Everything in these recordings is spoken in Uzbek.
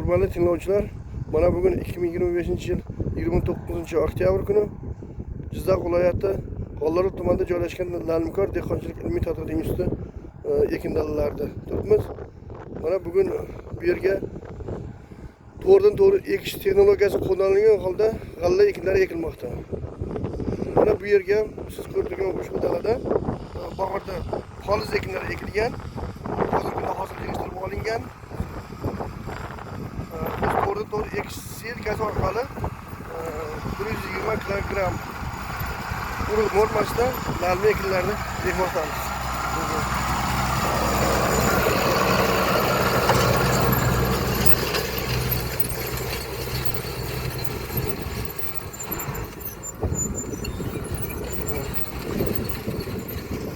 Hurmatli tinglovchilar, mana bugun 2025-yil 29 oktyabr kuni Jizzax viloyati Qo'llar tumanida joylashgan Lalmkor dehqonchilik ilmiy tadqiqot instituti ekin dalalarida turibmiz. Mana bugun bu yerga to'g'ridan-to'g'ri ekish texnologiyasi qo'llanilgan holda g'alla ekinlari ekilmoqda. Mana bu yerga siz ko'rib turgan ushbu dalada bahorda poliz ekinlari ekilgan, hozirgi hosil yig'ishtirib olingan. Biz to'g'ridan-to'g'ri ekish selkasi orqali 120 kilogramm urug' normasida lalma ekinlarni ekmoqdamiz.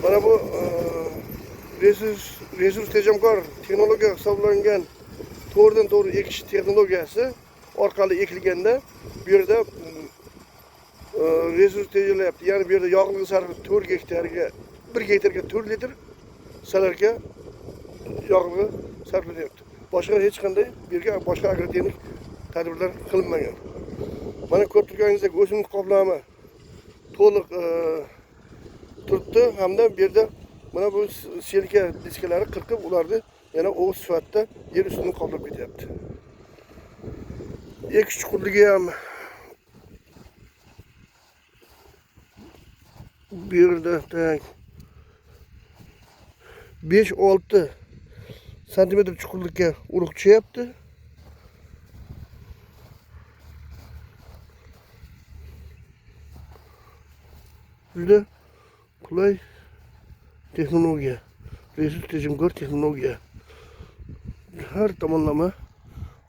Mana bu resurs tejamkor texnologiya hisoblangan to'g'ridan-to'g'ri ekish texnologiyasi orqali ekilganda bu yerda resurs tejalyapti. Ya'ni bu yerda yog'ilg'i sarfi 4 gektarga 1 gektarga 4 litr salarga yog'ilg'i sarflanyapti. Boshqa hech qanday bu yerga boshqa agrotexnik tadbirlar qilinmagan. Mana ko'rib turganingizdek o'simlik qoplami to'liq turibdi hamda bu yerda mana bu selka diskalari qirqib ularni yana o'z sifatida yer ustini qoplab ketyapti. Ekish chuqurligi ham bu yerda 5-6 santimetr chuqurlikka urug' tushyapti. Juda qulay texnologiya, resurs tejamkor texnologiya. Har tomonlama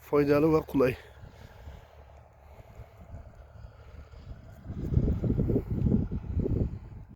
foydali va qulay.